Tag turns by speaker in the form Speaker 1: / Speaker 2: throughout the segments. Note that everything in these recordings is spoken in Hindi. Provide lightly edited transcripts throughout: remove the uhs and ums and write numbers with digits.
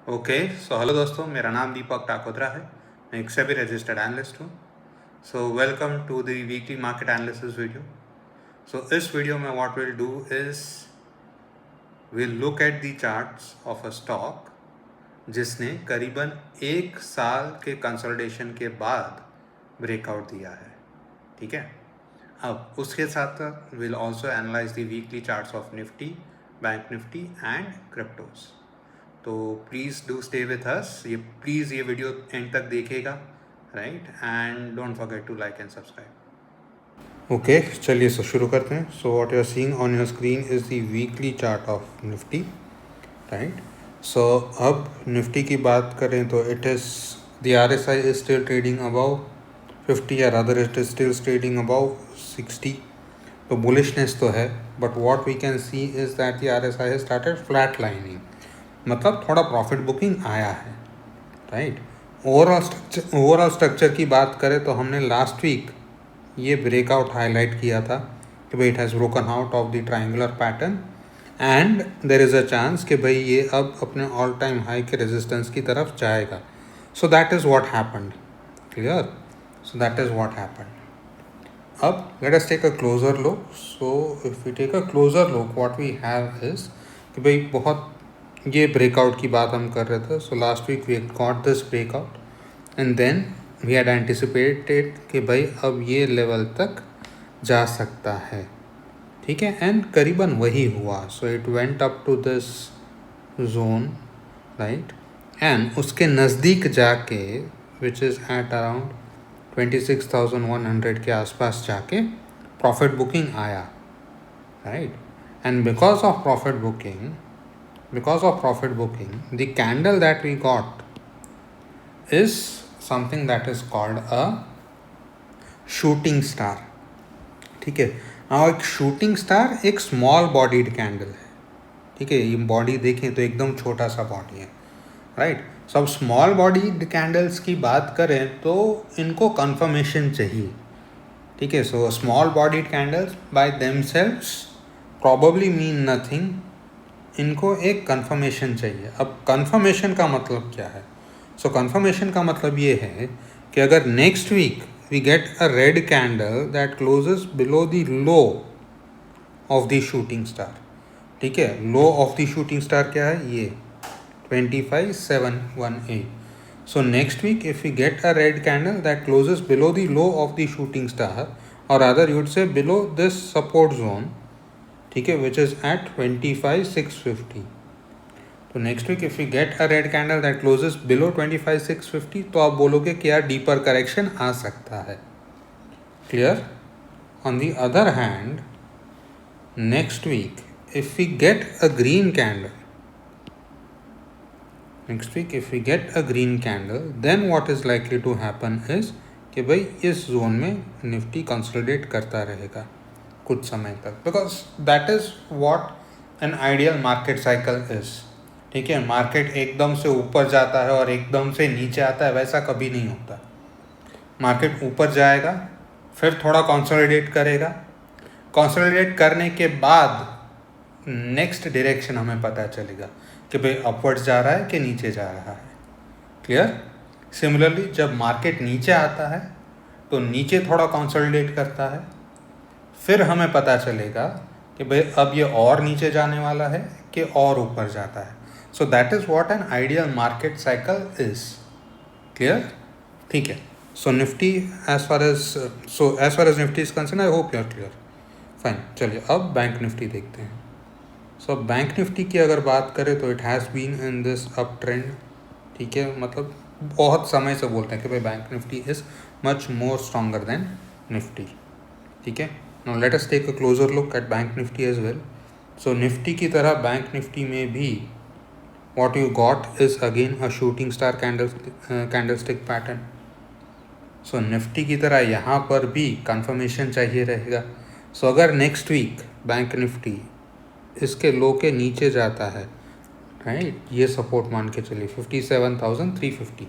Speaker 1: ओके सो हेलो दोस्तों, मेरा नाम दीपक टाकोत्रा है। मैं एक सेबी रजिस्टर्ड एनालिस्ट हूँ। So welcome to the weekly market analysis video. So इस वीडियो में what will do is will look at the charts of a stock जिसने करीबन एक साल के कंसोलिडेशन के बाद ब्रेकआउट दिया है। ठीक है, अब उसके साथ will also analyse the weekly charts of Nifty, bank Nifty and cryptos. तो please do stay with us. ये वीडियो एंड तक देखेगा, right? And don't forget to like and subscribe. Okay, चलिए सो शुरू करते हैं। So what you are seeing on your screen is the weekly chart of Nifty, right? So अब निफ्टी की बात करें तो it is the RSI is still trading about 50 या rather it is still trading about 60। तो बुलिशनेस तो है, but what we can see is that the RSI has started flat lining, मतलब थोड़ा प्रॉफिट बुकिंग आया है, राइट? ओवरऑल स्ट्रक्चर की बात करें तो हमने लास्ट वीक ये ब्रेकआउट हाईलाइट किया था कि भाई it has broken out of the triangular pattern and there is a chance कि भाई ये अब अपने ऑल टाइम हाई के रेजिस्टेंस की तरफ जाएगा। So that is what happened. Clear? So that is what happened. अब let us take a closer look. So if we take a closer look what we have is कि भाई बहुत ये ब्रेकआउट की बात हम कर रहे थे। So last week we got this breakout and then we had anticipated कि भाई अब ये लेवल तक जा सकता है, ठीक है? एंड करीबन वही हुआ। So it went up to this zone, right? And उसके नज़दीक जाके विच इज़ एट अराउंड 26,100 के आसपास जाके प्रॉफिट बुकिंग आया, right? And because of profit booking the candle that we got is something that is called a shooting star. ठीक है, now एक शूटिंग स्टार एक स्मॉल बॉडीड कैंडल है, ठीक है? ये बॉडी देखें तो एकदम छोटा सा बॉडी है, राइट? सो अब स्मॉल बॉडी कैंडल्स की बात करें तो इनको कंफर्मेशन चाहिए, ठीक है? So small bodied candles by themselves probably mean nothing, इनको एक कंफर्मेशन चाहिए। अब कंफर्मेशन का मतलब क्या है? सो कंफर्मेशन का मतलब ये है कि अगर next week we get a red candle that closes below the low of the shooting star, ठीक है? Low of the shooting star क्या है? ये 25,718. So next week if we get a red candle that closes below the low of the shooting star, or rather you would say below this support zone, ठीक है, which is at 25,650. तो next week if you get a red candle that closes below 25,650 तो आप बोलोगे कि यार डीपर करेक्शन आ सकता है। Clear? On the other hand next week if we get a green candle, next week if we get a green candle then what is likely to happen is कि भाई इस जोन में निफ्टी कंसोलिडेट करता रहेगा कुछ समय तक, because that is what an ideal market cycle is. ठीक है, मार्केट एकदम से ऊपर जाता है और एकदम से नीचे आता है, वैसा कभी नहीं होता। मार्केट ऊपर जाएगा, फिर थोड़ा कंसोलिडेट करेगा, कंसोलिडेट करने के बाद नेक्स्ट डायरेक्शन हमें पता चलेगा कि भाई अपवर्ड्स जा रहा है कि नीचे जा रहा है। क्लियर? सिमिलरली जब मार्केट नीचे आता है तो नीचे थोड़ा कंसोलिडेट करता है, फिर हमें पता चलेगा कि भाई अब ये और नीचे जाने वाला है कि और ऊपर जाता है। So that is what an ideal market cycle is. Clear? ठीक है। So Nifty as far as Nifty is concerned, I hope you are clear. Fine, चलिए अब बैंक निफ्टी देखते हैं। सो बैंक निफ्टी की अगर बात करें तो it has been in this up trend, ठीक है? मतलब बहुत समय से बोलते हैं कि भाई bank Nifty is much more stronger than Nifty, ठीक है? Now let us take a closer look at bank Nifty as well. So Nifty की तरह बैंक निफ्टी में भी what you got is again a shooting star candlestick pattern. So Nifty की तरह यहाँ पर भी कंफर्मेशन चाहिए रहेगा। सो अगर नेक्स्ट वीक बैंक निफ्टी इसके लो के नीचे जाता है, राइट, ये सपोर्ट मान के चलिए 57,350,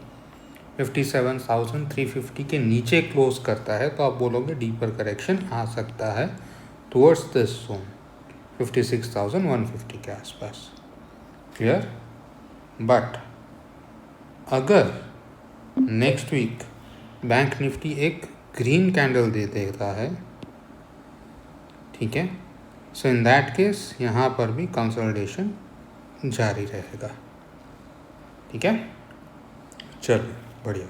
Speaker 1: 57,350 के नीचे क्लोज करता है तो आप बोलोगे डीपर करेक्शन आ सकता है टुवर्ड्स दिस जोन 56,150 के आसपास। क्लियर? बट अगर नेक्स्ट वीक बैंक निफ्टी एक ग्रीन कैंडल दे देता है, ठीक है, सो इन दैट केस यहाँ पर भी कंसोलिडेशन जारी रहेगा, ठीक है। चलिए बढ़िया।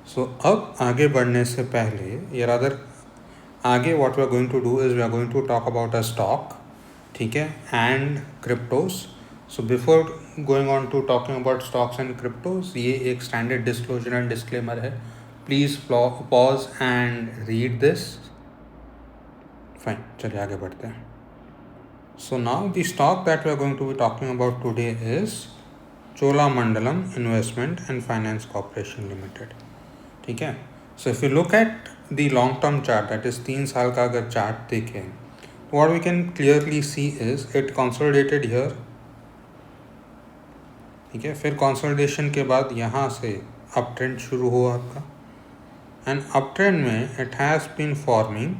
Speaker 1: सो अब आगे बढ़ने से पहले या रादर आगे what we are going to do is we are going to talk about a stock, ठीक है, and cryptos. So before going on to talking about stocks and cryptos, ये एक स्टैंडर्ड डिस्क्लोजर एंड डिस्क्लेमर है, please pause and read this. Fine, चलिए आगे बढ़ते हैं। So now the stock that we are going to be talking about today is Cholamandalam investment and finance corporation limited, ठीक है। So if you look at the long term chart, that is 3 साल का अगर चार्ट देखें, what we can clearly see is it consolidated here, ठीक है। फिर कंसोलिडेशन के बाद यहाँ से अप ट्रेंड शुरू हुआ आपका, एंड अप ट्रेंड में it has been forming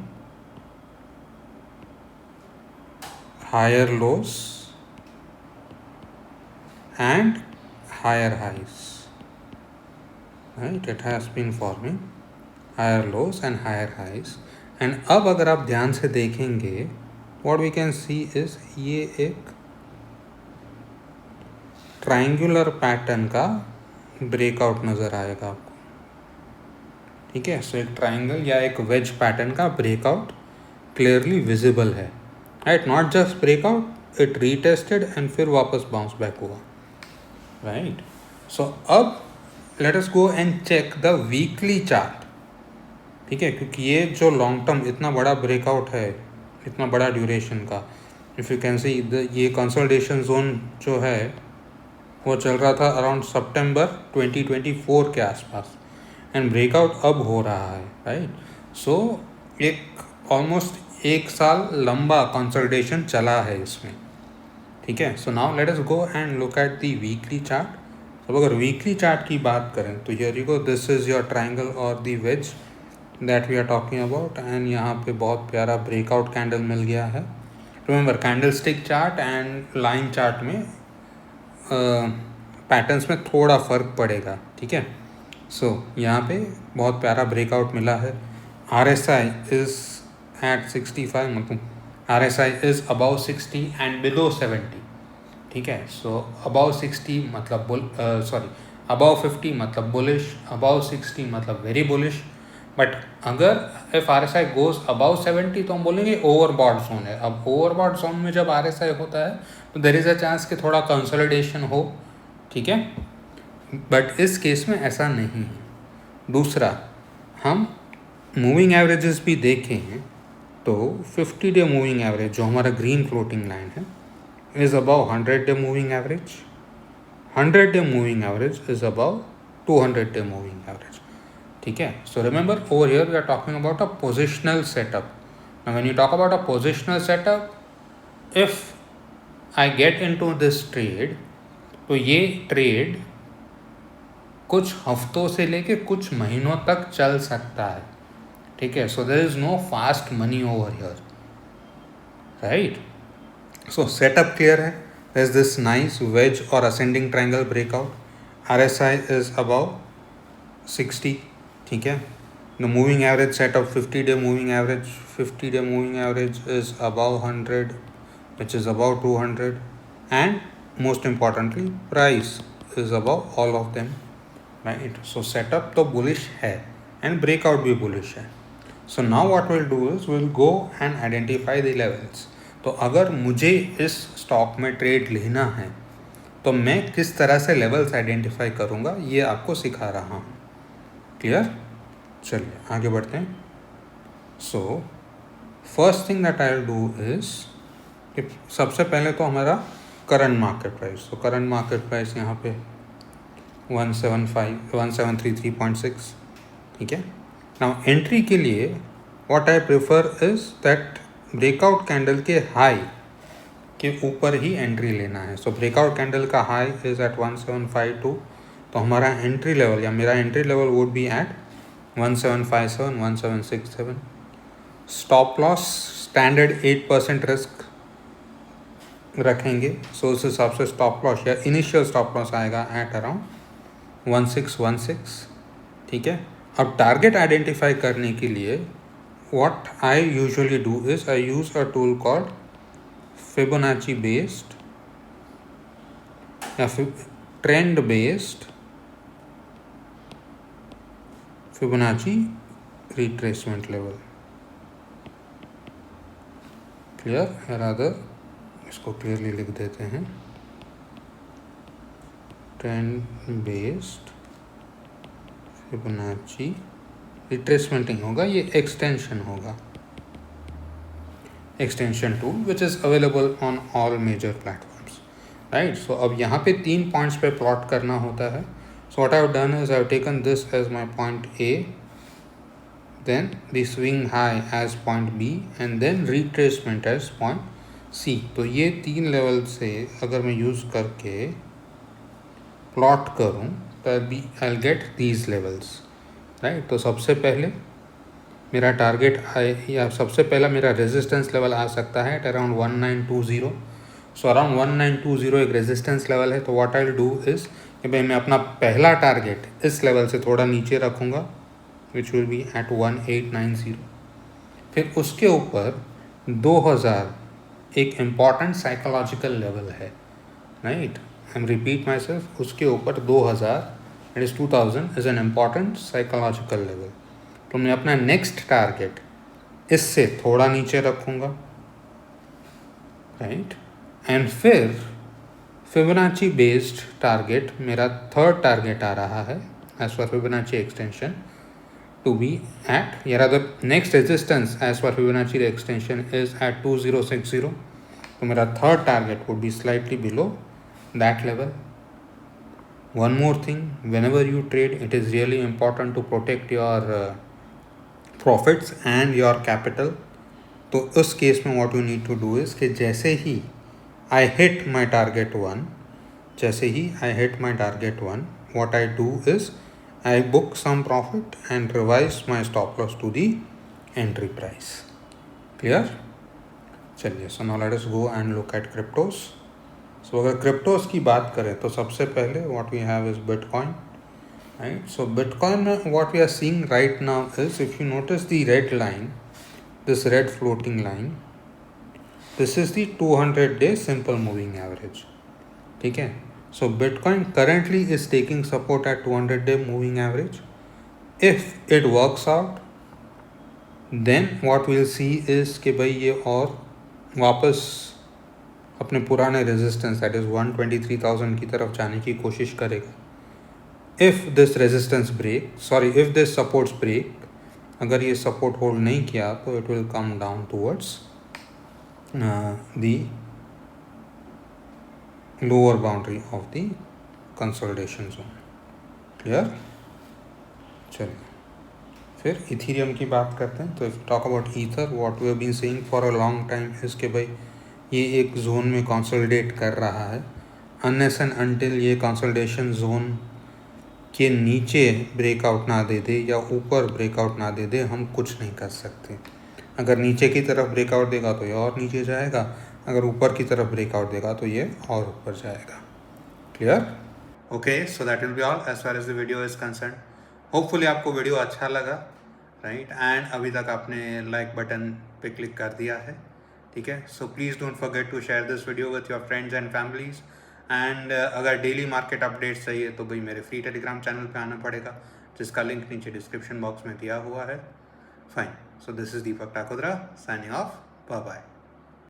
Speaker 1: higher lows and higher highs, right? It has been forming higher lows and higher highs, and अब अगर आप ध्यान से देखेंगे what we can see is ये एक ट्राइंगुलर पैटर्न का ब्रेकआउट नज़र आएगा आपको, ठीक है। सो एक ट्राइंगल या एक वेज पैटर्न का ब्रेकआउट क्लियरली विजिबल है, right. Not just breakout, it retested and फिर वापस बाउंस बैक हुआ, राइट। सो अब let us go and check the weekly chart, ठीक है, क्योंकि ये जो लॉन्ग टर्म इतना बड़ा ब्रेकआउट है, इतना बड़ा ड्यूरेशन का, इफ़ यू कैन सी ये कंसोलिडेशन जोन जो है वो चल रहा था अराउंड सितंबर 2024 के आसपास, एंड ब्रेकआउट अब हो रहा है, राइट। सो एक ऑलमोस्ट 1 साल लंबा कंसोलिडेशन चला है इसमें, ठीक है। So now let us go and look at the weekly chart. तो अगर वीकली चार्ट की बात करें तो here you go, this is your triangle और the wedge that we are talking about, and यहाँ पे बहुत प्यारा ब्रेकआउट कैंडल मिल गया है। Remember candle stick chart and line chart में पैटर्न्स में थोड़ा फ़र्क पड़ेगा, ठीक है। सो यहाँ पे बहुत प्यारा ब्रेकआउट मिला है। RSI इज़ एट 65, मतलब RSI is about 60 and below 70, ठीक है। सो अबाउ 60 मतलब अबाउ 50 मतलब बुलिश, अबाउ 60 मतलब वेरी बुलिश। बट अगर इफ RSI गोज अबाउ 70 तो हम बोलेंगे ओवरबॉट जोन है। अब ओवरबॉट जोन में जब RSI होता है तो देयर इज़ अ चांस कि थोड़ा कंसोलिडेशन हो, ठीक है, बट इस केस में ऐसा नहीं है। दूसरा, हम मूविंग एवरेजेस भी देखें हैं तो 50 डे मूविंग एवरेज जो हमारा ग्रीन फ्लोटिंग लाइन है is above 100 day moving average, 100 day moving average is above 200 day moving average, ठीक है। So remember over here we are talking about a positional setup. Now when you talk about a positional setup, if I get into this trade, तो ये ट्रेड कुछ हफ्तों से लेके कुछ महीनों तक चल सकता है, ठीक है। So there is no fast money over here, right? So setup clear है, there is this nice wedge or ascending triangle breakout, RSI is above 60, ठीक है। The moving average set of 50 day moving average, 50 day moving average is above 100, which is above 200, and most importantly price is above all of them, right? So setup तो bullish है and breakout भी bullish है। So now what we'll do is we'll go and identify the levels. तो अगर मुझे इस स्टॉक में ट्रेड लेना है तो मैं किस तरह से लेवल्स आइडेंटिफाई करूँगा ये आपको सिखा रहा हूँ, क्लियर। चलिए आगे बढ़ते हैं। So first thing that I will do is, सबसे पहले तो हमारा करंट मार्केट प्राइस, तो करंट मार्केट प्राइस यहाँ पे 1733.6, ठीक है। नाउ एंट्री के लिए what I prefer is that breakout candle के हाई के ऊपर ही एंट्री लेना है। सो ब्रेकआउट कैंडल का हाई इज़ एट 1752, तो हमारा एंट्री लेवल या मेरा entry level would be at 1757, 1767। Stop loss standard 8% risk रखेंगे, सो उस हिसाब से स्टॉप लॉस या इनिशियल स्टॉप लॉस आएगा एट अराउंड 1616, ठीक है। अब टारगेट आइडेंटिफाई करने के लिए what I usually do is I use a tool called Fibonacci based या trend based Fibonacci retracement level, clear है? रादर इसको क्लियरली लिख देते हैं, ट्रेंड बेस्ड फिबोनाची रिट्रेसमेंट नहीं होगा, ये एक्सटेंशन होगा, extension tool which is available on all major platforms, right. So अब यहाँ पे 3 पॉइंट्स पे प्लॉट करना होता है. So what I have done is I have taken this as my point A, then the swing high as point B and then retracement as point C. तो ये 3 लेवल से अगर मैं यूज़ करके प्लॉट करूँ तो I'll get these levels, right. तो सबसे पहले मेरा टारगेट आए या सबसे पहला मेरा रेजिस्टेंस लेवल आ सकता है एट अराउंड 1920. सो अराउंड 1920 एक रेजिस्टेंस लेवल है. तो what I will do is कि भाई मैं अपना पहला टारगेट इस लेवल से थोड़ा नीचे रखूँगा, which will be at 1890. फिर उसके ऊपर 2000 एक इम्पॉर्टेंट साइकोलॉजिकल लेवल है, right. I am repeat myself, उसके ऊपर 2000 is 2000 is an important psychological level. तो मैं अपना नेक्स्ट टारगेट इससे थोड़ा नीचे रखूँगा, राइट. एंड फिर फिबोनाची बेस्ड टारगेट मेरा थर्ड टारगेट आ रहा है एज पर Fibonacci extension to be at, or rather next resistance as per Fibonacci extension is at 2060. So मेरा third target would be slightly below that level. One more thing, whenever you trade, it is really important to protect your profits and your capital. तो उस केस में what you need to do is कि जैसे ही I hit my target 1, जैसे ही I hit my target 1, what I do is I book some profit and revise my stop loss to the entry price. Clear? चलिए, so now let us go and look at cryptos. So अगर cryptos की बात करें तो सबसे पहले what we have is Bitcoin, right? So Bitcoin what we are seeing right now is, if you notice the red line, this red floating line, this is the 200-day simple moving average, ठीक है. So Bitcoin currently is taking support at 200-day moving average. If it works out, then what we'll see is कि भाई ये और वापस अपने पुराने रेजिस्टेंस दैट इज़ 123,000 की तरफ जाने की कोशिश करेगा. If this resistance break, sorry, if this supports break, अगर ये सपोर्ट होल्ड नहीं किया तो it will come down towards the lower boundary of the consolidation zone. Clear? चलिए फिर इथीरियम की बात करते हैं. तो if talk about ether, what we have been saying for a long time is कि भाई ये एक जोन में कंसोलिडेट कर रहा है. अनलेस एंड अनटिल ये कंसोलिडेशन जोन के नीचे ब्रेकआउट ना दे दे या ऊपर ब्रेकआउट ना दे दे, हम कुछ नहीं कर सकते. अगर नीचे की तरफ ब्रेकआउट देगा तो ये और नीचे जाएगा, अगर ऊपर की तरफ ब्रेकआउट देगा तो ये और ऊपर जाएगा. Clear? Okay, so that will be all as far as the video is concerned. Hopefully आपको वीडियो अच्छा लगा, राइट. एंड अभी तक आपने लाइक बटन पे क्लिक कर दिया है, ठीक है. So please don't forget to share this video with your friends and families. And अगर डेली मार्केट अपडेट्स चाहिए तो भाई मेरे फ्री टेलीग्राम चैनल पे आना पड़ेगा, जिसका लिंक नीचे डिस्क्रिप्शन बॉक्स में दिया हुआ है. Fine. So this is Deepak Takodra signing off. Bye bye.